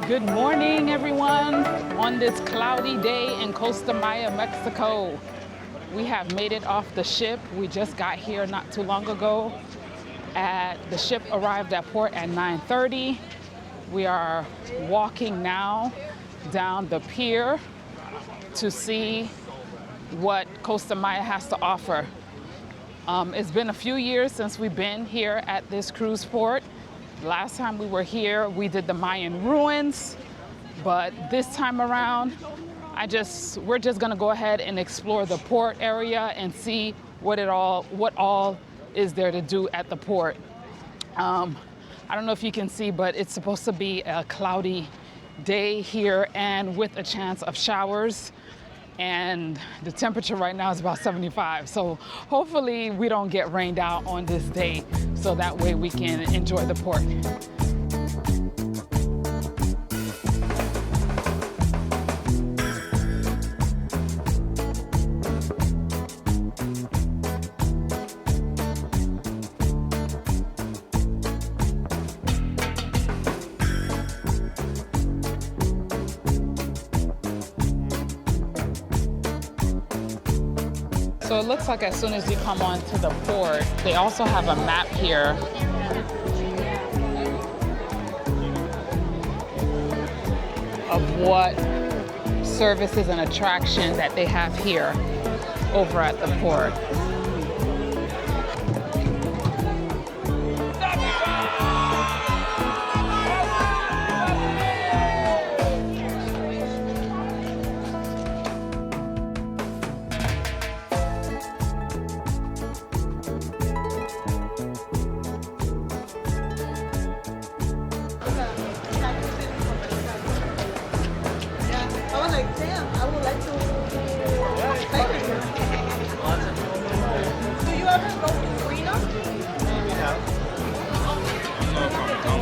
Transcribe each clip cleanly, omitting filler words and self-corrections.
Good morning, everyone, on this cloudy day in Costa Maya, Mexico. We have made it off the ship. We just got here not too long ago. The ship arrived at port at 9:30. We are walking now down the pier to see what Costa Maya has to offer. It's been a few years since we've been here at this cruise port. Last time we were here, we did the Mayan ruins, but this time around, we're just gonna go ahead and explore the port area and see what all is there to do at the port. I don't know if you can see, but it's supposed to be a cloudy day here and with a chance of showers. And the temperature right now is about 75. So hopefully we don't get rained out on this day, so that way we can enjoy the port. So it looks like as soon as you come onto the port, they also have a map here of what services and attractions that they have here over at the port.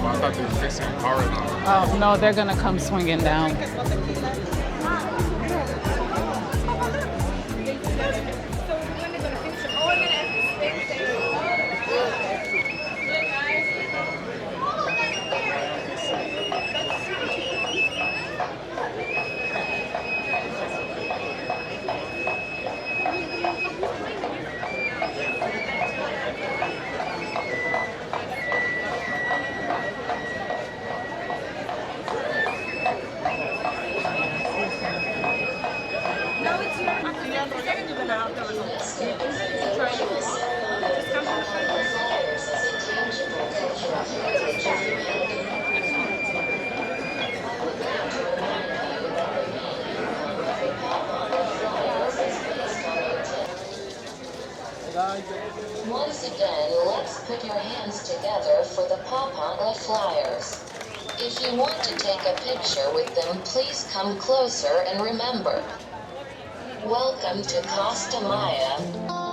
I thought they were fixing a car right now. Oh, no, they're gonna come swinging down. Once again, let's put your hands together for the Papa Flyers. If you want to take a picture with them, please come closer and remember. Welcome to Costa Maya.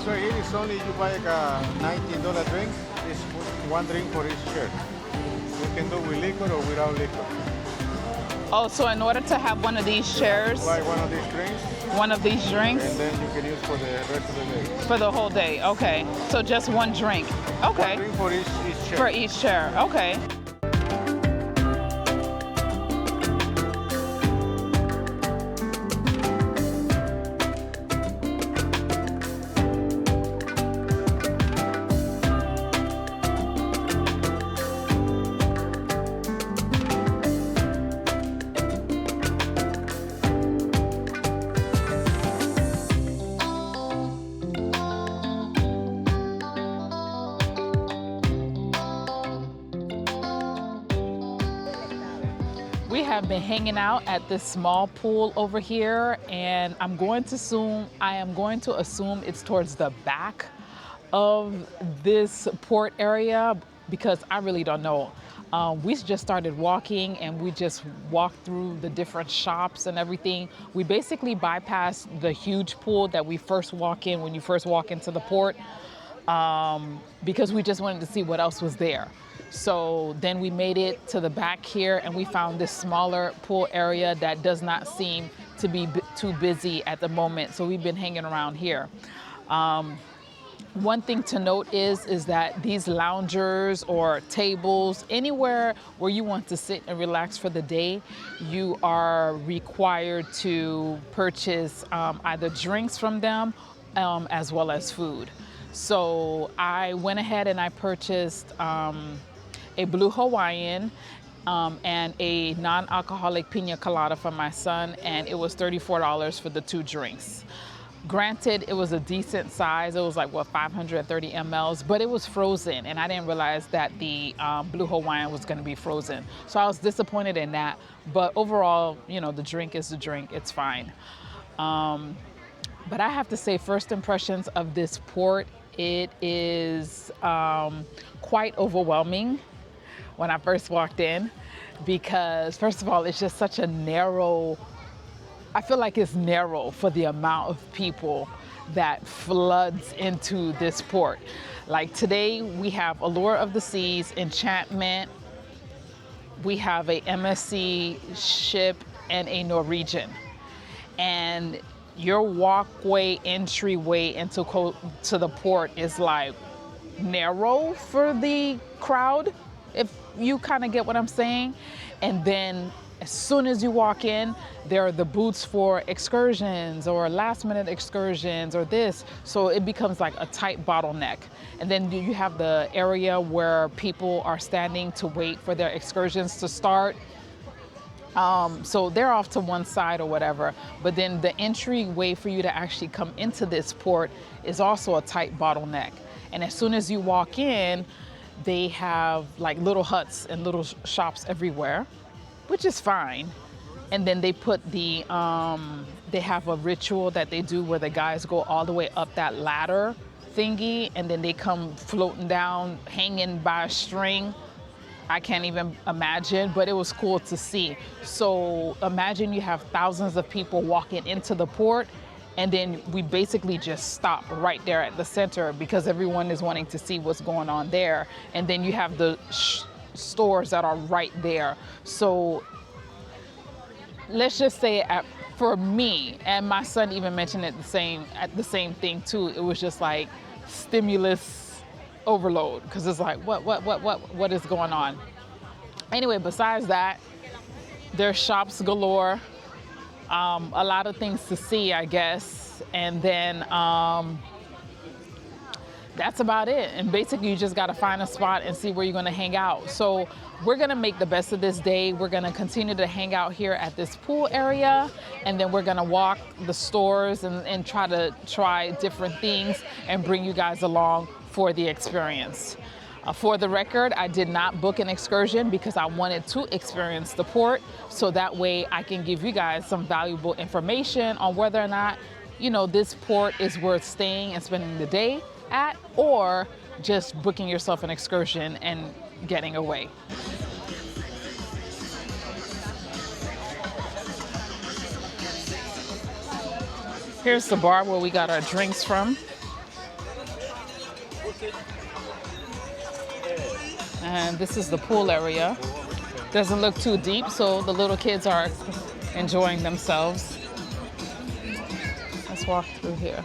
Right here is only you buy like a $19 drink. It's one drink for each chair. You can do with liquor or without liquor. Oh, so in order to have one of these chairs, Buy one of these drinks. one of these drinks, And then you can use for the rest of the day. for the whole day. Okay. So just one drink. Okay. One drink for each chair. For each chair. Okay. We have been hanging out at this small pool over here, and I am going to assume it's towards the back of this port area because I really don't know. We just started walking and we just walked through the different shops and everything. We basically bypassed the huge pool that we first walk in when you first walk into the port because we just wanted to see what else was there. So then we made it to the back here and we found this smaller pool area that does not seem to be too busy at the moment. So we've been hanging around here. One thing to note is that these loungers or tables, anywhere where you want to sit and relax for the day, you are required to purchase either drinks from them as well as food. So I went ahead and I purchased a Blue Hawaiian and a non-alcoholic pina colada for my son, and it was $34 for the 2 drinks. Granted, it was a decent size. It was like, 530 mLs, but it was frozen, and I didn't realize that the Blue Hawaiian was going to be frozen. So I was disappointed in that, but overall, the drink is the drink. It's fine. But I have to say, first impressions of this port, it is quite overwhelming when I first walked in because, first of all, it's just such a narrow, I feel like it's narrow for the amount of people that floods into this port. Like today, we have Allure of the Seas, Enchantment, we have a MSC ship, and a Norwegian. And your walkway, entryway into to the port is like narrow for the crowd, if you kind of get what I'm saying. And then as soon as you walk in, there are the booths for excursions or last minute excursions or this. So it becomes like a tight bottleneck. And then you have the area where people are standing to wait for their excursions to start. So they're off to one side or whatever. But then the entryway for you to actually come into this port is also a tight bottleneck. And as soon as you walk in, they have like little huts and little shops everywhere, which is fine. And then they put they have a ritual that they do where the guys go all the way up that ladder thingy, and then they come floating down, hanging by a string. I can't even imagine, but it was cool to see. So imagine you have thousands of people walking into the port, and then we basically just stop right there at the center because everyone is wanting to see what's going on there. And then you have the stores that are right there. So let's just say for me, and my son even mentioned it the same thing too, it was just like stimulus overload because it's like what is going on. Anyway, besides that, there's shops galore, a lot of things to see, I guess, and then that's about it. And basically you just got to find a spot and see where you're going to hang out. So we're going to make the best of this day. We're going to continue to hang out here at this pool area, and then we're going to walk the stores and try different things and bring you guys along for the experience. For the record, I did not book an excursion because I wanted to experience the port, so that way I can give you guys some valuable information on whether or not, this port is worth staying and spending the day at, or just booking yourself an excursion and getting away. Here's the bar where we got our drinks from. And this is the pool area. Doesn't look too deep, so the little kids are enjoying themselves. Let's walk through here.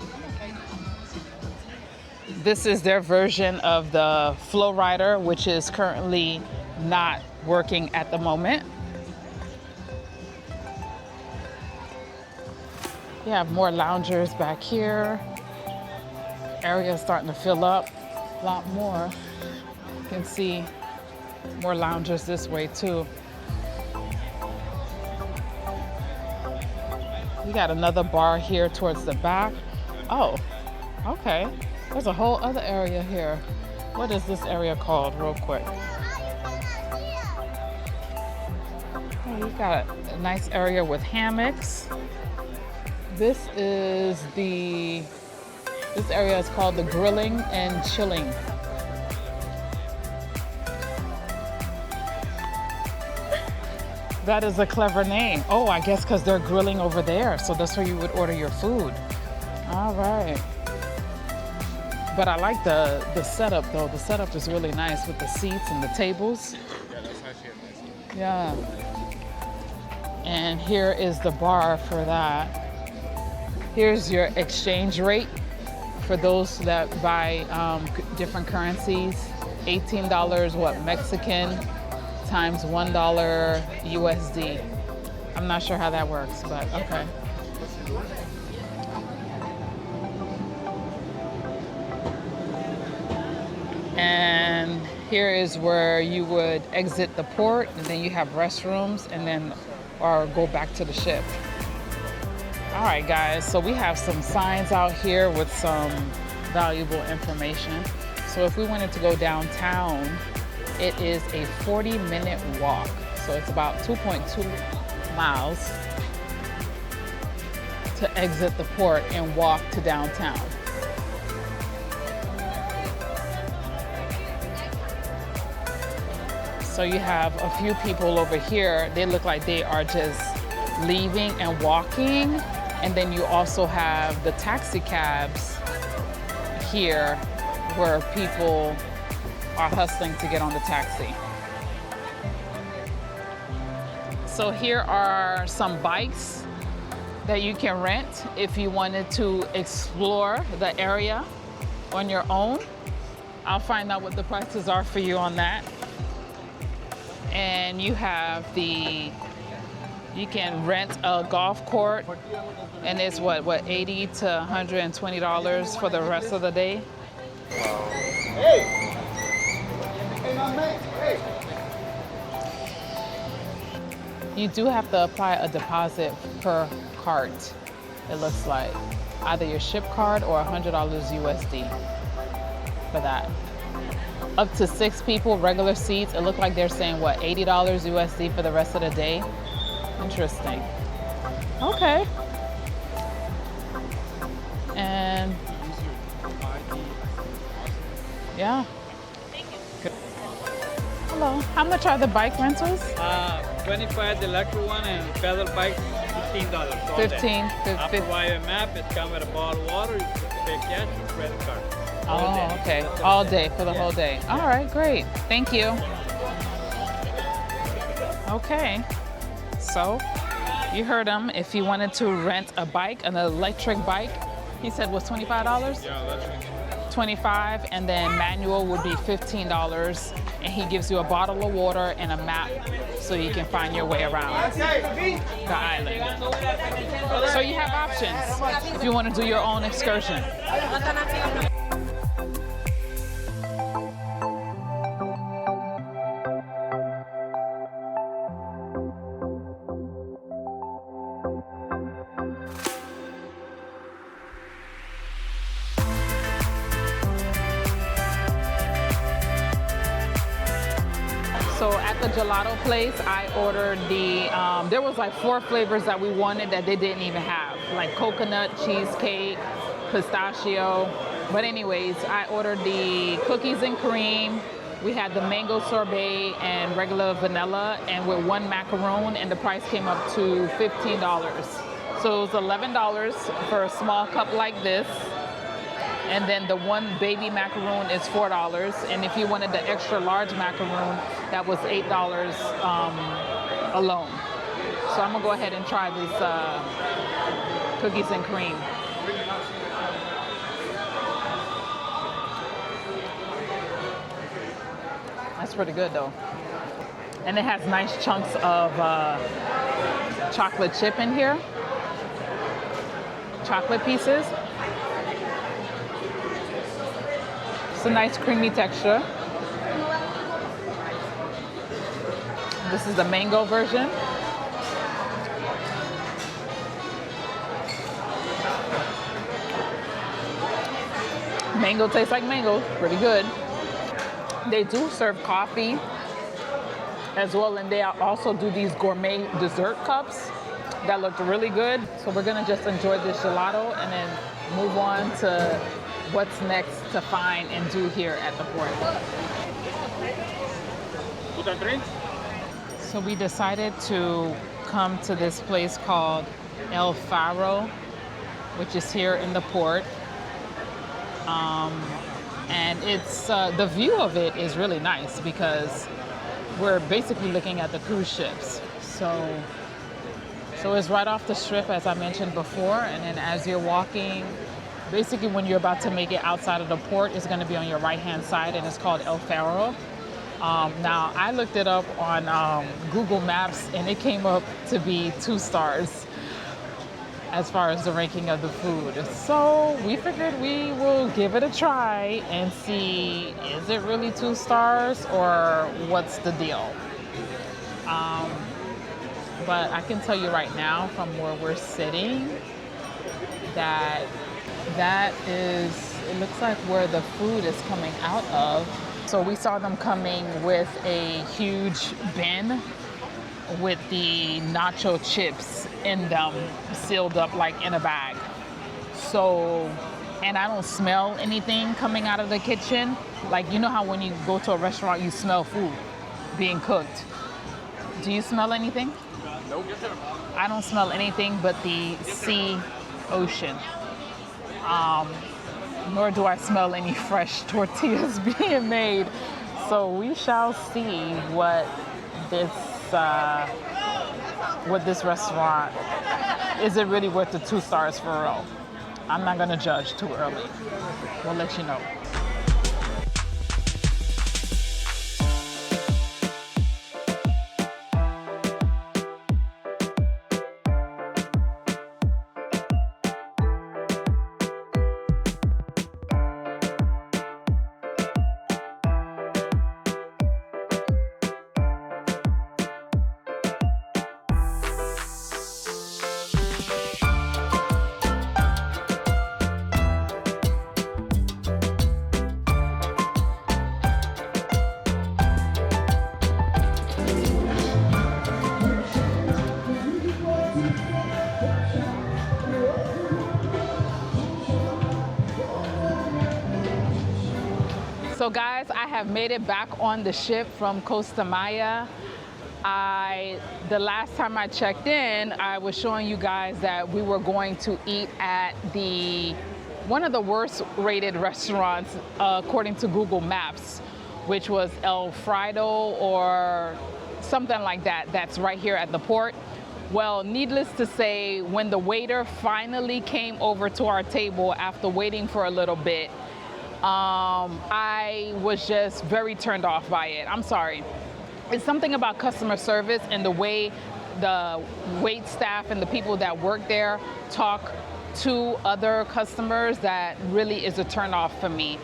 This is their version of the Flow Rider, which is currently not working at the moment. We have more loungers back here. Area is starting to fill up a lot more. You can see more loungers this way too. We got another bar here towards the back. Oh, okay. There's a whole other area here. What is this area called, real quick? Oh, You got a nice area with hammocks. This area is called the grilling and chilling. That is a clever name. Oh, I guess because they're grilling over there. So that's where you would order your food. All right. But I like the setup though. The setup is really nice with the seats and the tables. Yeah, that's actually a nice one. Yeah. And here is the bar for that. Here's your exchange rate for those that buy different currencies. $18, what, Mexican times $1 USD. I'm not sure how that works, but okay. And here is where you would exit the port, and then you have restrooms, and then or go back to the ship. All right, guys, so we have some signs out here with some valuable information. So if we wanted to go downtown, it is a 40-minute walk. So it's about 2.2 miles to exit the port and walk to downtown. So you have a few people over here. They look like they are just leaving and walking. And then you also have the taxi cabs here where people are hustling to get on the taxi. So here are some bikes that you can rent if you wanted to explore the area on your own. I'll find out what the prices are for you on that. And you have you can rent a golf court, and it's what, $80 to $120 for the rest of the day. Hey! Hey, my mate, hey! You do have to apply a deposit per cart, it looks like. Either your ship card or $100 USD for that. Up to 6 people, regular seats. It looked like they're saying, what, $80 USD for the rest of the day? Interesting. Okay. And yeah. Good. Hello. How much are the bike rentals? 25 the electric one, and pedal bike $15. 15. I'll provide a map. It comes with a bottle of water. You pay cash or credit card. Oh, okay. All day for the whole day. All right, great. Thank you. Okay. So you heard him. If you wanted to rent a bike, an electric bike, he said was $25? Yeah, electric. 25, and then manual would be $15, and he gives you a bottle of water and a map so you can find your way around the island. So you have options if you want to do your own excursion. So at the gelato place, I ordered there was like 4 flavors that we wanted that they didn't even have, like coconut, cheesecake, pistachio. But anyways, I ordered the cookies and cream. We had the mango sorbet and regular vanilla, and with 1 macaroon, and the price came up to $15. So it was $11 for a small cup like this. And then the 1 baby macaroon is $4. And if you wanted the extra large macaroon, that was $8 alone. So I'm gonna go ahead and try this cookies and cream. That's pretty good though. And it has nice chunks of chocolate chip in here. Chocolate pieces. It's a nice creamy texture. This is the mango version. Mango tastes like mango, pretty good. They do serve coffee as well, and they also do these gourmet dessert cups that look really good. So we're gonna just enjoy this gelato and then move on to what's next to find and do here at the port. So we decided to come to this place called El Faro, which is here in the port. And it's the view of it is really nice because we're basically looking at the cruise ships. So it's right off the strip, as I mentioned before, and then as you're walking, basically when you're about to make it outside of the port, it's going to be on your right-hand side, and it's called El Faro. Now, I looked it up on Google Maps, and it came up to be 2 stars as far as the ranking of the food. So we figured we will give it a try and see, is it really 2 stars or what's the deal? But I can tell you right now from where we're sitting that is, it looks like where the food is coming out of. So we saw them coming with a huge bin with the nacho chips in them, sealed up like in a bag. So, and I don't smell anything coming out of the kitchen. Like, you know how when you go to a restaurant, you smell food being cooked. Do you smell anything? Nope. I don't smell anything but the sea, ocean. Nor do I smell any fresh tortillas being made. So we shall see what this restaurant, is it really worth the 2 stars for real? I'm not gonna judge too early. We'll let you know. So guys, I have made it back on the ship from Costa Maya. The last time I checked in, I was showing you guys that we were going to eat at one of the worst rated restaurants according to Google Maps, which was El Frado or something like that. That's right here at the port. Well, needless to say, when the waiter finally came over to our table after waiting for a little bit, I was just very turned off by it. I'm sorry. It's something about customer service and the way the wait staff and the people that work there talk to other customers that really is a turn off for me.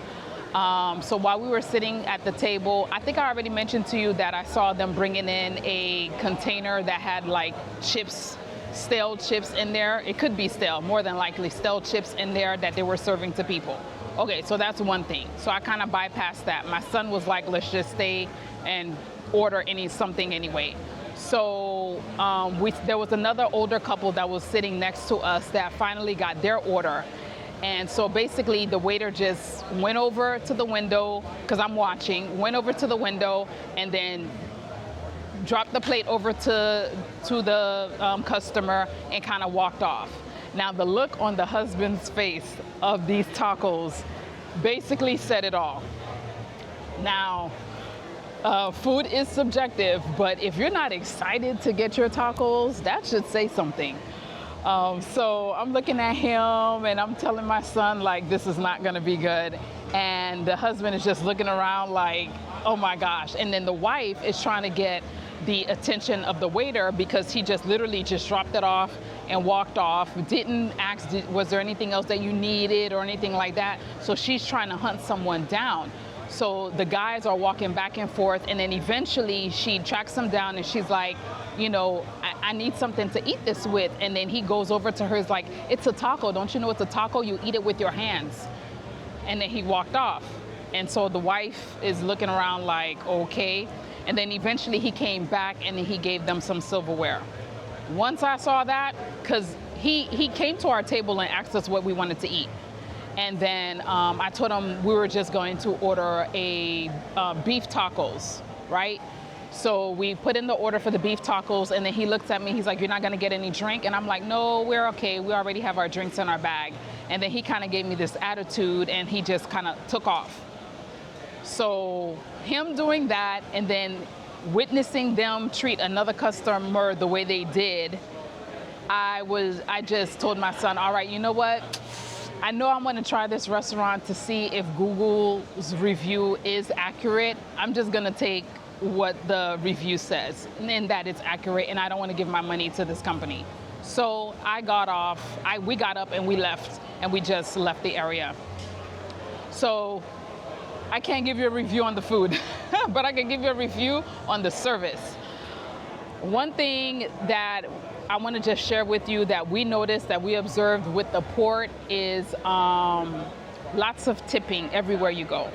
So while we were sitting at the table, I think I already mentioned to you that I saw them bringing in a container that had like chips, stale chips in there. It could be stale, more than likely stale chips in there that they were serving to people. Okay, so that's one thing. So I kind of bypassed that. My son was like, let's just stay and order something anyway. So there was another older couple that was sitting next to us that finally got their order. And so basically the waiter just went over to the window, because I'm watching, went over to the window and then dropped the plate over to the customer and kind of walked off. Now the look on the husband's face of these tacos basically said it all. Now, food is subjective, but if you're not excited to get your tacos, that should say something. So I'm looking at him and I'm telling my son, like, this is not gonna be good. And the husband is just looking around like, oh my gosh. And then the wife is trying to get the attention of the waiter because he just literally just dropped it off and walked off, didn't ask, was there anything else that you needed or anything like that? So she's trying to hunt someone down. So the guys are walking back and forth, and then eventually she tracks him down and she's like, you know, I need something to eat this with. And then he goes over to her, he's like, it's a taco, don't you know it's a taco? You eat it with your hands. And then he walked off. And so the wife is looking around like, okay. And then eventually he came back and he gave them some silverware. Once I saw that, because he came to our table and asked us what we wanted to eat. And then I told him we were just going to order a beef tacos, right? So we put in the order for the beef tacos, and then he looked at me, he's like, you're not gonna get any drink? And I'm like, no, we're okay, we already have our drinks in our bag. And then he kind of gave me this attitude, and he just kind of took off. So him doing that, and then witnessing them treat another customer the way they did, I just told my son, all right, you know what? I know I'm gonna try this restaurant to see if Google's review is accurate. I'm just gonna take what the review says and that it's accurate, and I don't wanna give my money to this company. So we got up and we left, and we just left the area. So I can't give you a review on the food, but I can give you a review on the service. One thing that I want to just share with you that we noticed, that we observed with the port, is lots of tipping everywhere you go.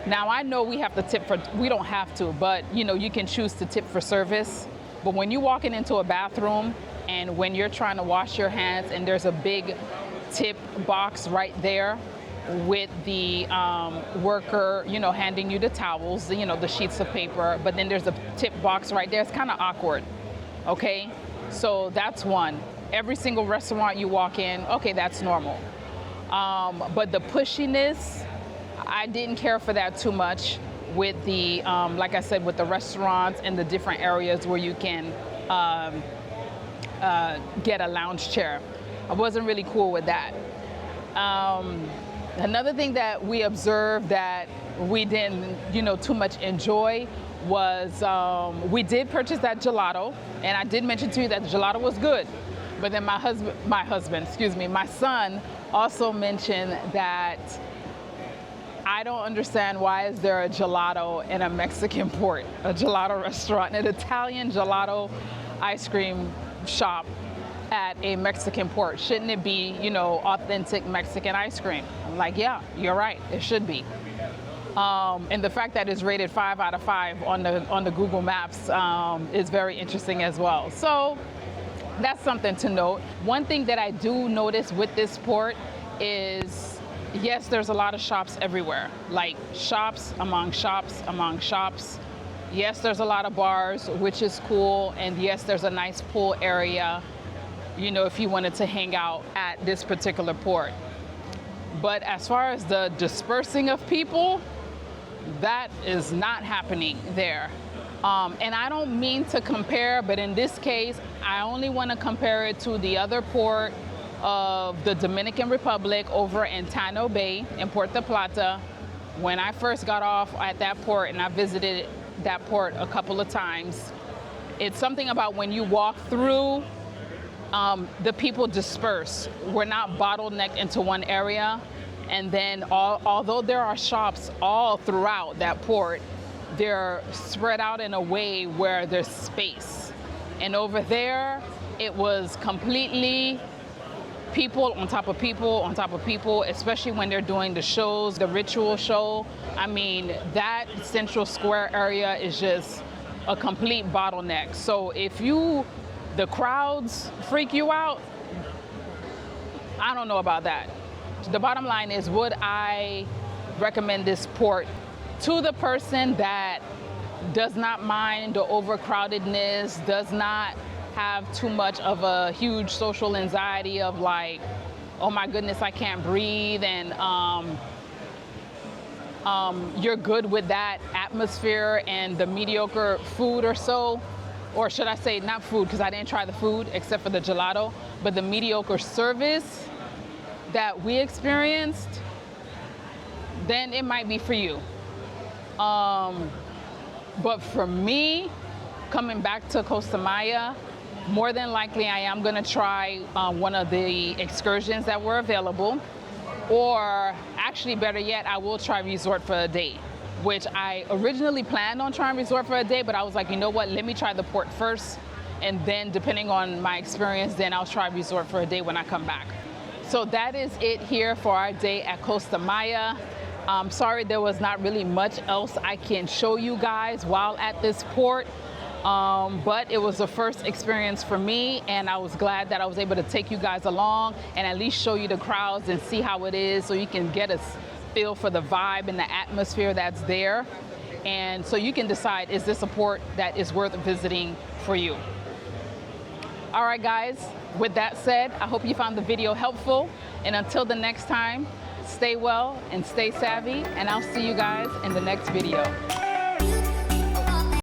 Now I know we have to tip we don't have to, but you can choose to tip for service. But when you're walking into a bathroom and when you're trying to wash your hands and there's a big tip box right there with the worker, handing you the towels, the sheets of paper, but then there's a tip box right there, it's kind of awkward, okay? So that's one. Every single restaurant you walk in, okay, that's normal. But the pushiness, I didn't care for that too much with the, like I said, with the restaurants and the different areas where you can get a lounge chair. I wasn't really cool with that. Another thing that we observed that we didn't, too much enjoy was we did purchase that gelato, and I did mention to you that the gelato was good. But then my son also mentioned that I don't understand why is there a gelato in a Mexican port, a gelato restaurant, an Italian gelato ice cream shop at a Mexican port. Shouldn't it be, authentic Mexican ice cream? I'm like, yeah, you're right, it should be. And the fact that it's rated 5 out of 5 on the Google Maps is very interesting as well. So that's something to note. One thing that I do notice with this port is, yes, there's a lot of shops everywhere, like shops among shops among shops. Yes, there's a lot of bars, which is cool. And yes, there's a nice pool area, if you wanted to hang out at this particular port. But as far as the dispersing of people, that is not happening there. And I don't mean to compare, but in this case, I only want to compare it to the other port of the Dominican Republic over in Tano Bay in Puerto Plata. When I first got off at that port, and I visited that port a couple of times, it's something about when you walk through, the people disperse. We're not bottlenecked into one area. And then although there are shops all throughout that port, they're spread out in a way where there's space. And over there, it was completely people on top of people on top of people, especially when they're doing the shows, the ritual show. I mean, that Central Square area is just a complete bottleneck. So if the crowds freak you out, I don't know about that. The bottom line is, would I recommend this port to the person that does not mind the overcrowdedness, does not have too much of a huge social anxiety of like, oh my goodness, I can't breathe, and you're good with that atmosphere and the mediocre food or so, or should I say not food, because I didn't try the food except for the gelato, but the mediocre service that we experienced, then it might be for you. But for me, coming back to Costa Maya, more than likely I am gonna try one of the excursions that were available, or actually better yet, I will try Resort for a Day, which I originally planned on trying Resort for a Day, but I was like, you know what, let me try the port first, and then depending on my experience, then I'll try Resort for a Day when I come back. So that is it here for our day at Costa Maya. I'm sorry there was not really much else I can show you guys while at this port. But it was the first experience for me, and I was glad that I was able to take you guys along and at least show you the crowds and see how it is, so you can get a feel for the vibe and the atmosphere that's there, and so you can decide, is this a port that is worth visiting for you? All right guys, with that said, I hope you found the video helpful, and until the next time, stay well and stay savvy, and I'll see you guys in the next video.